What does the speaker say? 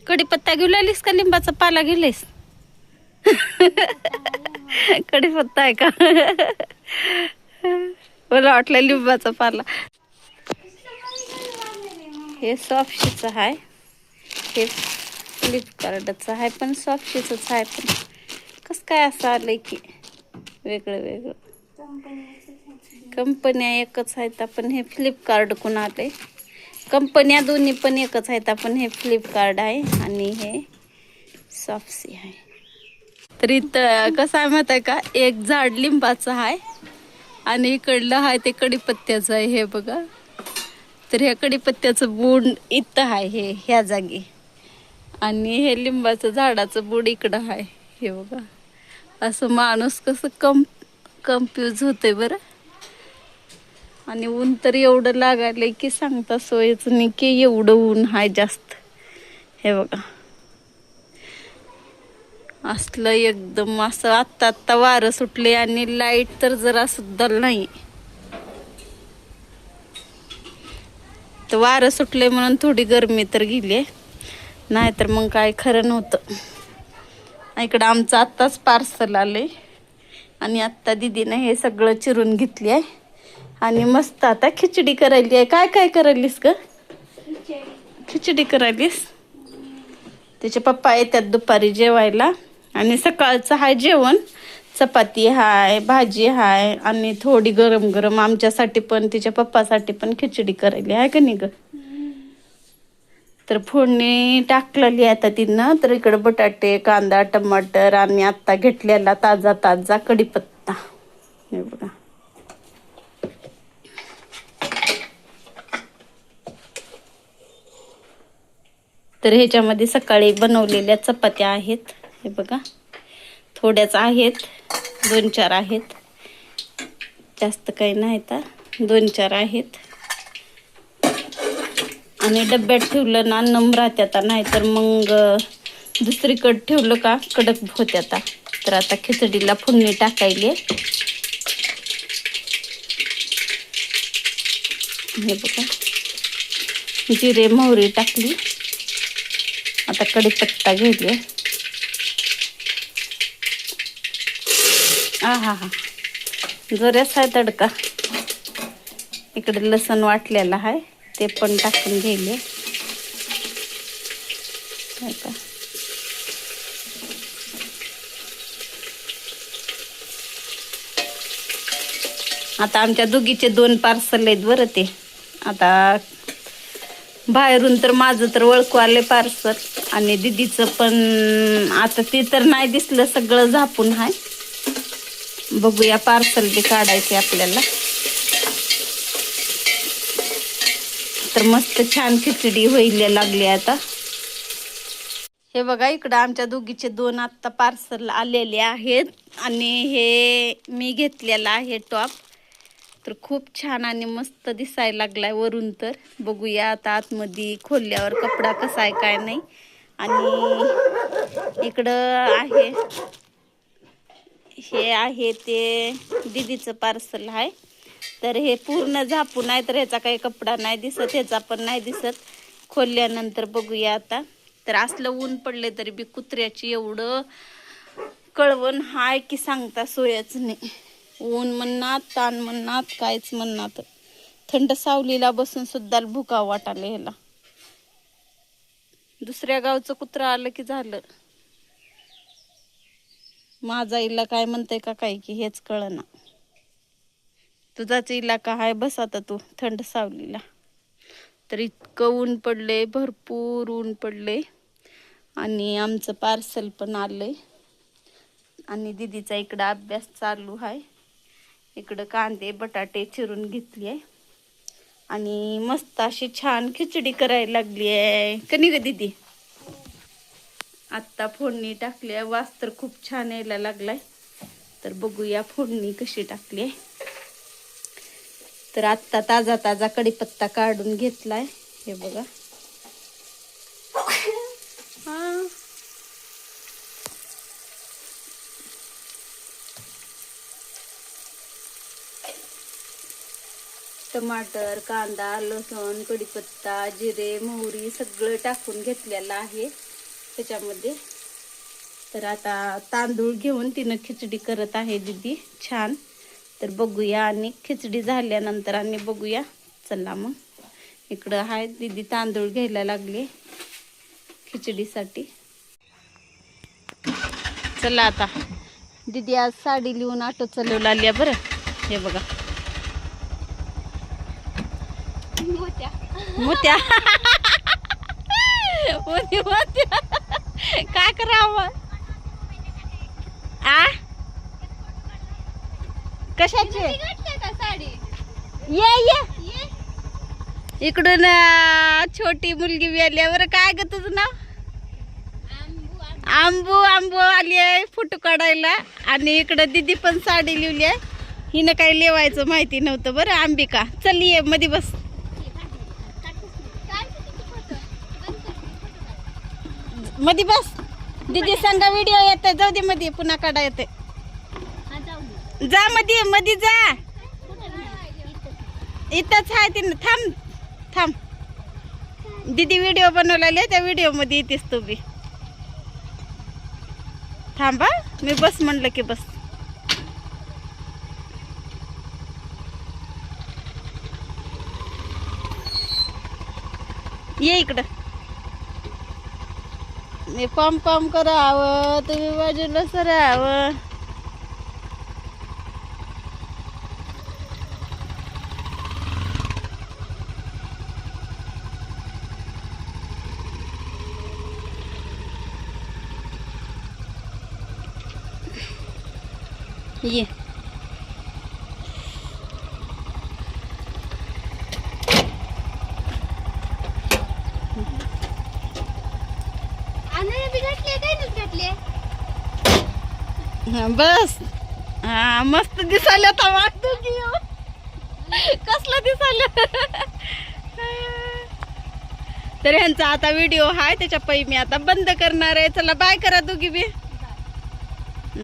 कढीपत्ता घेऊन आलीस का लिंबाचा पाला घेलेस? कढीपत्ता आहे का? मला वाटलं लिंबाचा पाला. हे सॉफ्टशीच आहे, हे फ्लिपकार्टचं आहे, पण सॉफ्टशीच आहे. पण कसं काय असं आलंय की वेगळं वेगळं. कंपन्या एकच आहेत, पण हे फ्लिपकार्ट कोण आलंय. कंपन्या दोन्ही पण एकच आहेत, पण हे फ्लिपकार्ट आहे आणि हे सॉफ्टशी आहे. तर इथं कसं आहे माहिती आहे का, एक झाड लिंबाचं आहे आणि इकडलं आहे ते कढीपत्त्याचं आहे. हे बघा, तर ह्या कढीपत्त्याचं बुड इथं आहे, हे ह्या जागी, आणि हे लिंबाचं झाडाचं बुड इकडं आहे. हे बघा, असं माणूस कसं कन्फ्यूज होते बरं. आणि ऊन तर एवढं लागायलंय की सांगता सोयच नाही, की एवढं ऊन आहे जास्त. हे बघा, असलं एकदम असं आत्ता वारं सुटले आणि लाईट तर जरा सुद्धा नाही. तर वारं सुटले म्हणून थोडी गरमी तर गेली, नाहीतर मग काय खरं नव्हतं. इकडं आमचं आत्ताच पार्सल आले आणि आत्ता दीदीने हे सगळं चिरून घेतली आहे आणि मस्त आता खिचडी करायली आहे. काय काय करायलीस ग? खिचडी करायलीस. त्याचे पप्पा येतात दुपारी जेवायला आणि सकाळचं हाय जेवण. चपाती हाय, भाजी हाय आणि थोडी गरम गरम आमच्यासाठी पण तिच्या पप्पासाठी पण खिचडी करायली आहे का नाही ग? तर फोडणी टाकलेली आता तिनं. तर इकडं बटाटे, कांदा, टमाटर आणि आत्ता घेतलेला ताजा ताजा कढीपत्ता. हे बघा, तर ह्याच्यामध्ये सकाळी बनवलेल्या चपात्या आहेत. हे बघा, थोड्याच आहेत, 2-4 आहेत, जास्त काही नाही, तर 2-4 आहेत. आणि डब्यात ठेवलं ना नम राहत्यात, नाही तर मग दुसरीकडे ठेवलं का कडक होत्यात. तर आता खिचडीला फोडणी टाकायली. हे बघा, जिरे मोहरी टाकली, आता कढीपत्ता घेतले. हा, जोऱ्याच आहे तडका. इकडे लसण वाटलेला आहे, ते पण टाकून घ्यायले. आता आमच्या दोघीचे 2 पार्सल आहेत बरं. ते आता बाहेरून तर माझं तर ओळखू आले पार्सल आणि दीदीचं पण. आता ते तर नाही दिसलं, सगळं झापून आहे. बघूया, पार्सल बी काढायचे आपल्याला. तर मस्त छान खिचडी व्हायला लागली आता. हे बघा, इकडं आमच्या दोघीचे 2 आत्ता पार्सल आलेले आहेत आणि हे मी घेतलेला आहे टॉप. तर खूप छान आणि मस्त दिसायला लागलाय वरून. तर बघूया आता आतमध्ये खोलल्यावर कपडा कसा आहे काय नाही. आणि इकडं आहे, हे आहे ते दीदीचं पार्सल आहे. तर हे पूर्ण झापून आहे, तर ह्याचा काही कपडा नाही दिसत, ह्याचा पण नाही दिसत. खोलल्यानंतर बघूया आता. तर असलं ऊन पडले तरी बी कुत्र्याची एवढं कळवण हाय की सांगता सोयच नाही. ऊन म्हणणार, ताण म्हणणार, काहीच म्हणणार. थंड सावलीला बसून सुद्धा भुका वाटाले ह्याला. दुसऱ्या गावचं कुत्रं आलं की झालं. माझा इलाका म्हणते का काय की हेच कळना. तुझाच इलाका हाय, बस आता तू थंड सावलीला. तर इतकं ऊन पडले, भरपूर ऊन पडले. आणि आमचं पार्सल पण आलंय आणि दीदीचा इकडं अभ्यास चालू आहे. इकडं कांदे बटाटे चिरून घेतली आहे आणि मस्त अशी छान खिचडी करायला लागली आहे का नाही ग दीदी? आत्ता फोडणी टाकली आहे, वास तर खूप छान यायला लागलाय. तर बघूया फोडणी कशी टाकली आहे. तर आत्ता ताजा ताजा कढीपत्ता काढून घेतलाय. हे बघा, टमाटर, कांदा, लसूण, कढीपत्ता, जिरे मोहरी सगळं टाकून घेतलेलं आहे. त्याच्यामध्ये. तर आता तांदूळ घेऊन तिनं खिचडी करत आहे दीदी छान. तर बघूया आणि खिचडी झाल्यानंतर आणि बघूया. चला मग इकडं आहे दीदी तांदूळ घ्यायला लागले खिचडीसाठी. चला आता दीदी आज साडी लिहून ऑटो चालवला आली बरं. हे बघा मोत्या मोत्या मोत्या काय करावं आ कशाचे साडी ये ये इकडून छोटी मुलगी बी आली बरं. काय ग तुझं नाव? आंबू. आंबू आली आहे फोटो काढायला. आणि इकडं दीदी पण साडी लिवली आहे. हिनं काही लिवायचं माहिती नव्हतं बरं. अंबिका चल ये मध्ये बस. मध्ये बस. दीदी सांगा व्हिडिओ येते. जाऊ दे मध्ये पुन्हा काढा येते. जा मध्ये मध्ये जा. इथंच आहे तिनं. थांब थांब. दीदी व्हिडिओ बनवलेला त्या व्हिडिओ मध्ये येतेस तू बी. थांबा मी बस म्हणलं की बस. ये इकडं. मी पम पम करावं तुम्ही बाजूला सरावं. ये बस. हा मस्त दिसायला तर वाटतो की कसलं दिसायला. तर ह्यांचा आता व्हिडिओ हाय त्याच्या पै मी आता बंद करणार आहे. चला बाय करा दोघी बी.